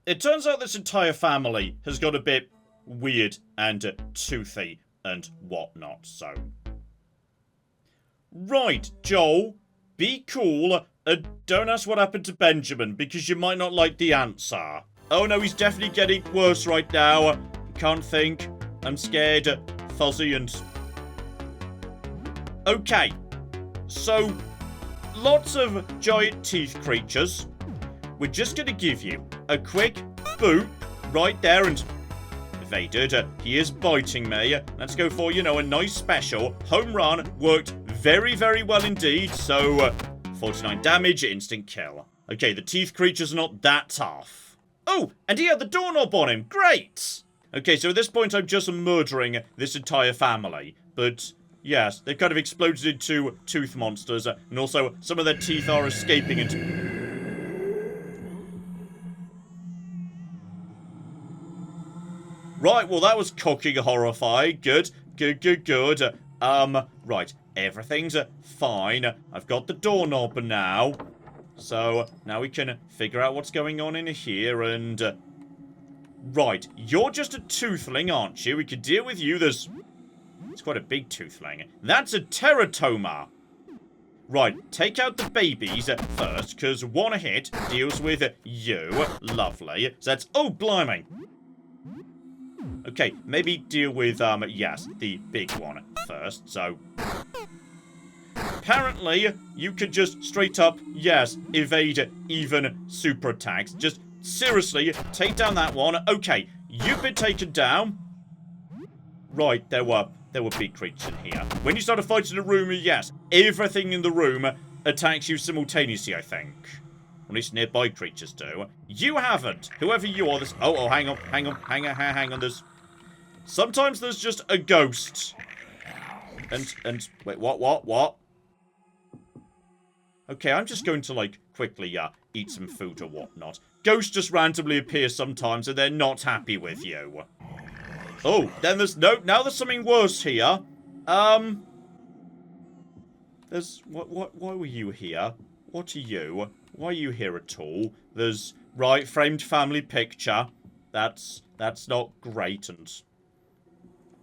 It turns out this entire family has got a bit weird and toothy and whatnot, so... Right, Joel, be cool and don't ask what happened to Benjamin because you might not like the answer. Oh no, he's definitely getting worse right now. Can't think. I'm scared. Fuzzy and... Okay, so... Lots of giant teeth creatures. We're just going to give you a quick boot right there and... Evaded. He is biting me. Let's go for, you know, a nice special. Home run. Worked very, very well indeed. So, 49 damage, instant kill. Okay, the teeth creature's not that tough. Oh, and he had the doorknob on him. Great. Okay, so at this point I'm just murdering this entire family. But... yes, they've kind of exploded into tooth monsters, and also some of their teeth are escaping into... Right, well that was cocking horrifying. Good, good, good, good. Right, everything's fine. I've got the doorknob now. So, now we can figure out what's going on in here, and... right, you're just a toothling, aren't you? We can deal with you, there's... It's quite a big toothling. That's a teratoma. Right, take out the babies first, because one hit deals with you. Lovely. So that's... oh, blimey. Okay, maybe deal with, yes, the big one first, so... Apparently, you could just straight up, yes, evade even super attacks. Just, seriously, take down that one. Okay, you've been taken down. Right, there were big creatures in here. When you start a fight in a room, yes, everything in the room attacks you simultaneously, I think. At least nearby creatures do. You haven't. Whoever you are, this... oh, hang on. There's... sometimes there's just a ghost. And... wait, what? Okay, I'm just going to, like, quickly, eat some food or whatnot. Ghosts just randomly appear sometimes and they're not happy with you. Oh, then there's... no, now there's something worse here. There's... why were you here? What are you? Why are you here at all? There's... right, framed family picture. That's not great, and...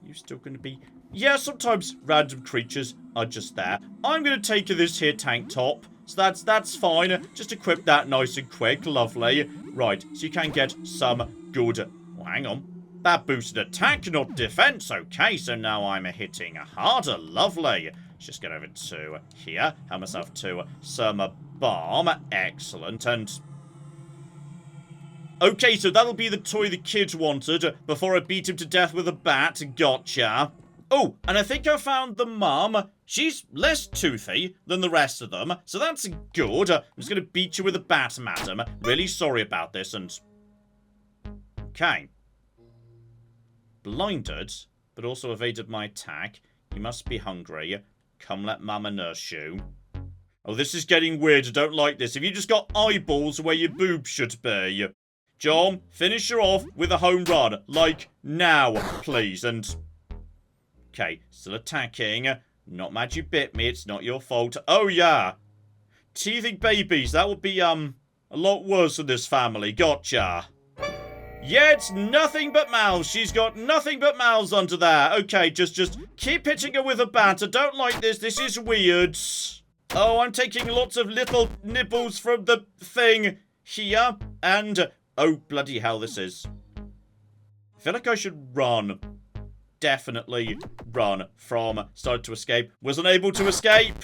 you still gonna be... yeah, sometimes random creatures are just there. I'm gonna take this here tank top. So that's fine. Just equip that nice and quick. Lovely. Right, so you can get some good... Oh, hang on. That boosted attack, not defense. Okay, so now I'm hitting harder. Lovely. Let's just get over to here. Help myself to some bomb. Excellent. And... okay, so that'll be the toy the kid wanted before I beat him to death with a bat. Gotcha. Oh, and I think I found the mum. She's less toothy than the rest of them, so that's good. I'm just going to beat you with a bat, madam. Really sorry about this, and... okay. Blinded, but also evaded my attack. You must be hungry. Come let mama nurse you. Oh, this is getting weird. I don't like this. Have you just got eyeballs where your boobs should be? John, finish her off with a home run. Like, now, please. And... okay, still attacking. Not mad you bit me. It's not your fault. Oh, yeah. Teething babies. That would be, a lot worse in this family. Gotcha. Yeah, it's nothing but mouths. She's got nothing but mouths under there. Okay, just keep hitting her with a bat. I don't like this. This is weird. Oh, I'm taking lots of little nibbles from the thing here. And, oh, bloody hell, this is... I feel like I should run. Definitely run from started to escape. Was unable to escape.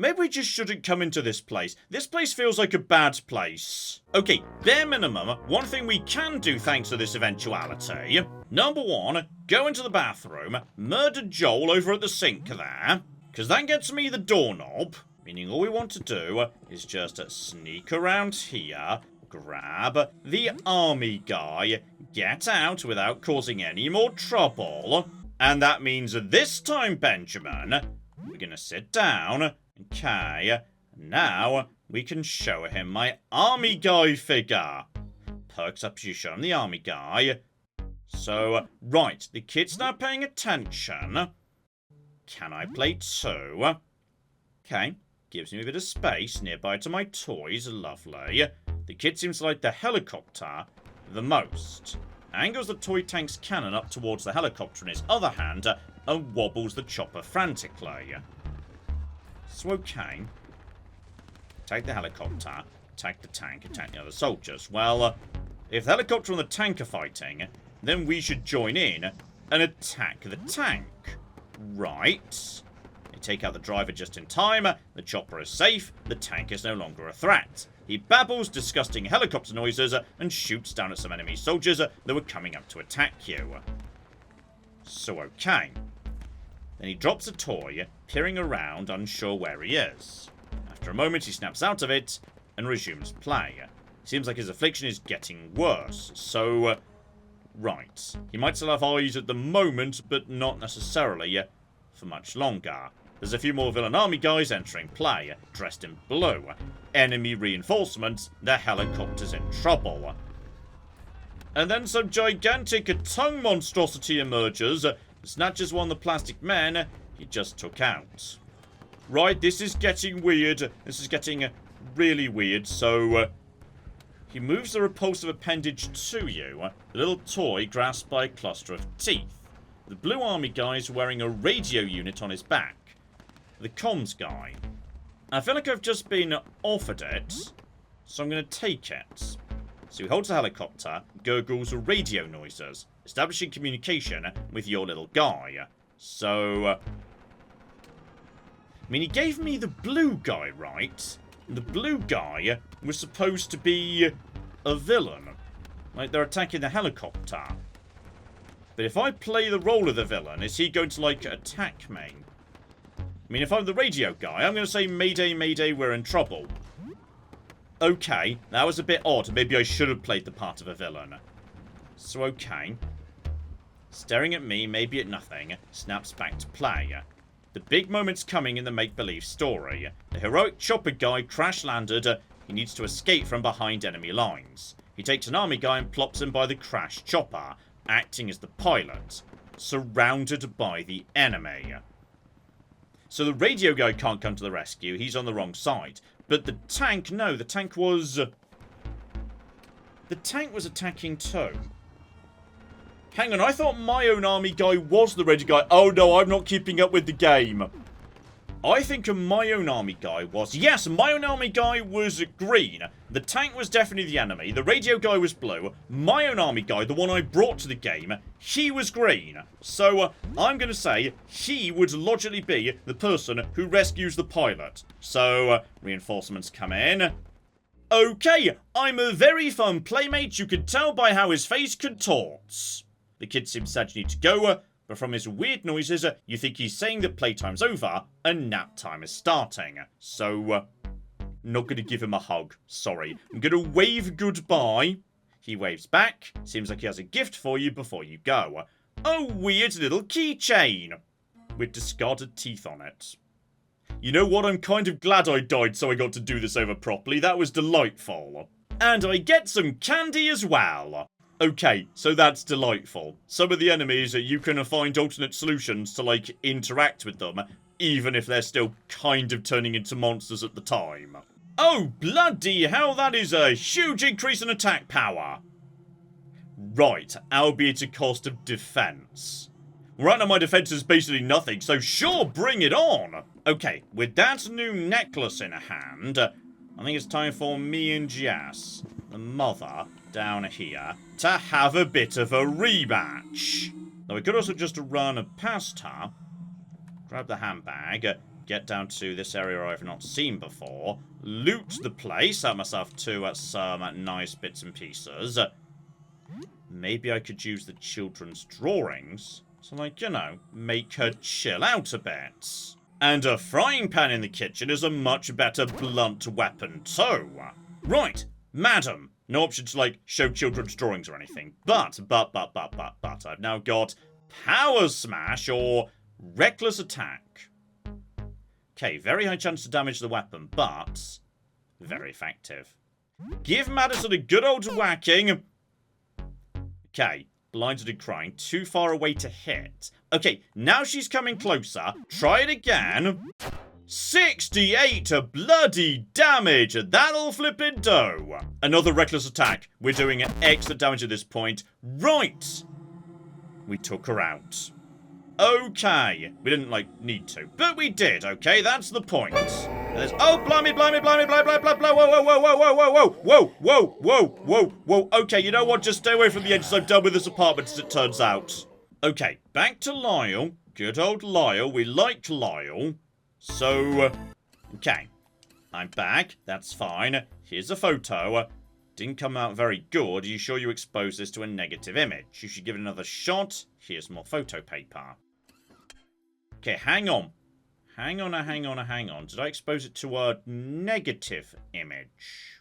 Maybe we just shouldn't come into this place. This place feels like a bad place. Okay, bare minimum, one thing we can do thanks to this eventuality. Number one, go into the bathroom, murder Joel over at the sink there. Because that gets me the doorknob. Meaning all we want to do is just sneak around here, grab the army guy, get out without causing any more trouble. And that means this time, Benjamin, we're going to sit down. Okay, now we can show him my army guy figure. Perks up as you show him the army guy. So, right, the kid's now paying attention. Can I play two? Okay, gives me a bit of space nearby to my toys. Lovely. The kid seems to like the helicopter the most. Angles the toy tank's cannon up towards the helicopter in his other hand and wobbles the chopper frantically. So, okay. Take the helicopter, attack the tank, attack the other soldiers. Well, if the helicopter and the tank are fighting, then we should join in and attack the tank. Right. They take out the driver just in time, the chopper is safe, the tank is no longer a threat. He babbles disgusting helicopter noises and shoots down at some enemy soldiers that were coming up to attack you. So, okay. Then he drops a toy, peering around, unsure where he is. After a moment, he snaps out of it and resumes play. Seems like his affliction is getting worse, so... right. He might still have eyes at the moment, but not necessarily for much longer. There's a few more villain army guys entering play, dressed in blue. Enemy reinforcements, the helicopter's in trouble. And then some gigantic tongue monstrosity emerges, snatches one of the plastic men he just took out. Right, this is getting weird. This is getting really weird. So, he moves the repulsive appendage to you. The little toy grasped by a cluster of teeth. The blue army guy is wearing a radio unit on his back. The comms guy. I feel like I've just been offered it, so I'm going to take it. So he holds the helicopter, gurgles radio noises, establishing communication with your little guy. So... I mean, he gave me the blue guy, right? And the blue guy was supposed to be a villain. Like, they're attacking the helicopter. But if I play the role of the villain, is he going to, like, attack me? I mean, if I'm the radio guy, I'm going to say, Mayday, Mayday, we're in trouble. Okay, that was a bit odd. Maybe I should have played the part of a villain. So, okay. Staring at me, maybe at nothing, snaps back to play. The big moment's coming in the make-believe story. The heroic chopper guy crash-landed. He needs to escape from behind enemy lines. He takes an army guy and plops him by the crashed chopper, acting as the pilot, surrounded by the enemy. So the radio guy can't come to the rescue. He's on the wrong side. But the tank, no, the tank was... the tank was attacking too. Hang on, I thought my own army guy was the radio guy. Oh no, I'm not keeping up with the game. I think my own army guy was... Yes, my own army guy was green. The tank was definitely the enemy. The radio guy was blue. My own army guy, the one I brought to the game, he was green. So, I'm going to say he would logically be the person who rescues the pilot. So, reinforcements come in. Okay, I'm a very fun playmate. You can tell by how his face contorts. The kid seems sad you need to go, but from his weird noises, you think he's saying that playtime's over and nap time is starting. So, not gonna give him a hug. Sorry. I'm gonna wave goodbye. He waves back. Seems like he has a gift for you before you go. A weird little keychain with discarded teeth on it. You know what? I'm kind of glad I died so I got to do this over properly. That was delightful. And I get some candy as well. Okay, so that's delightful. Some of the enemies, you can find alternate solutions to, like, interact with them, even if they're still kind of turning into monsters at the time. Oh, bloody hell, that is a huge increase in attack power. Right, albeit a cost of defense. Right now my defense is basically nothing, so sure, bring it on! Okay, with that new necklace in hand, I think it's time for me and Jess, the mother, down here, to have a bit of a rematch. Now we could also just run past her, grab the handbag, get down to this area I've not seen before, loot the place, have myself to some nice bits and pieces. Maybe I could use the children's drawings to, like, you know, make her chill out a bit. And a frying pan in the kitchen is a much better blunt weapon too. Right, madam. No option to, like, show children's drawings or anything. But, I've now got Power Smash or Reckless Attack. Okay, very high chance to damage the weapon, but very effective. Give Madison a good old whacking. Okay, blinded and crying, too far away to hit. Okay, now she's coming closer. Try it again. 68 bloody damage. That'll flippin' do. Another reckless attack. We're doing excellent damage at this point. Right. We took her out. Okay. We didn't, like, need to. But we did, okay? That's the point. There's... Oh, blimey, blimey, blimey, blah, blah, blah, blah. Whoa, whoa, whoa, whoa, whoa, whoa, whoa, whoa, whoa, whoa, whoa, whoa. Okay, you know what? Just stay away from the edges. I'm done with this apartment, as it turns out. Okay, back to Lyle. Good old Lyle. We like Lyle. So, okay. I'm back. That's fine. Here's a photo. Didn't come out very good. Are you sure you exposed this to a negative image? You should give it another shot. Here's more photo paper. Okay, hang on. Hang on. Did I expose it to a negative image?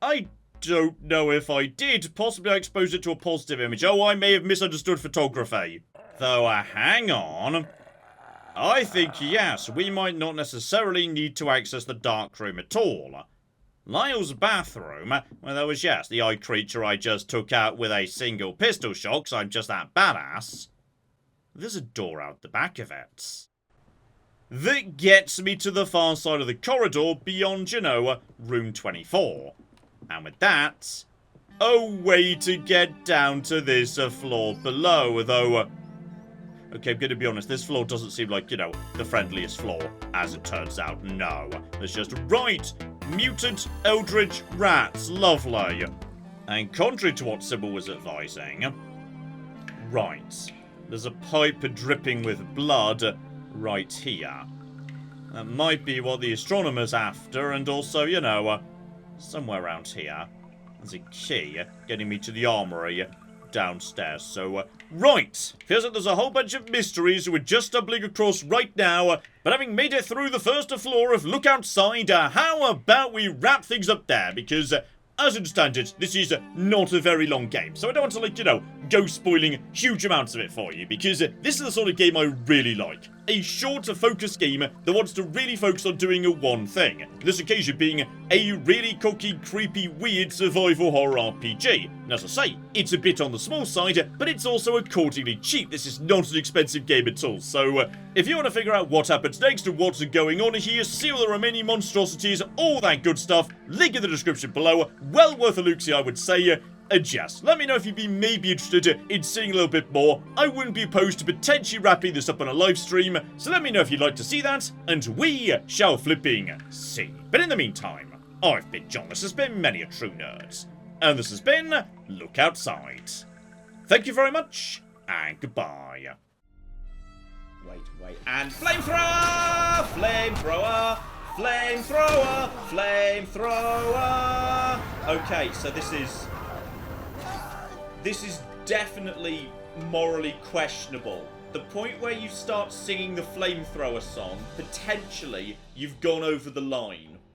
I don't know if I did. Possibly I exposed it to a positive image. Oh, I may have misunderstood photography. Though, hang on. I think, yes, we might not necessarily need to access the dark room at all. Lyle's bathroom, well, there was, yes, the eye creature I just took out with a single pistol shot, 'cause I'm just that badass. There's a door out the back of it that gets me to the far side of the corridor beyond, you know, room 24. And with that, a way to get down to this floor below, though... Okay, I'm going to be honest, this floor doesn't seem like, you know, the friendliest floor, as it turns out. No. There's just, right, mutant Eldritch rats. Lovely. And contrary to what Sybil was advising, right, there's a pipe dripping with blood right here. That might be what the astronomer's after, and also, you know, somewhere around here, there's a key getting me to the armory downstairs. So, right, feels like there's a whole bunch of mysteries we're just stumbling across right now, but having made it through the first floor of Look Outside, how about we wrap things up there, because... as I understand it, this is not a very long game, so I don't want to, like, you know, go spoiling huge amounts of it for you, because this is the sort of game I really like. A short, focused game that wants to really focus on doing one thing. This occasion being a really cocky, creepy, weird survival horror RPG. And as I say, it's a bit on the small side, but it's also accordingly cheap. This is not an expensive game at all, so if you want to figure out what happens next and what's going on here, see all the remaining monstrosities, all that good stuff, link in the description below. Well worth a look-see, I would say. adjust. Let me know if you'd be maybe interested in seeing a little bit more. I wouldn't be opposed to potentially wrapping this up on a live stream, so let me know if you'd like to see that, and we shall flipping see. But in the meantime, I've been John, this has been Many a True Nerd, and this has been Look Outside. Thank you very much, and goodbye. Wait, and flamethrower! Flamethrower! Flamethrower! Flamethrower! Okay, so this is definitely morally questionable. The point where you start singing the flamethrower song, potentially you've gone over the line.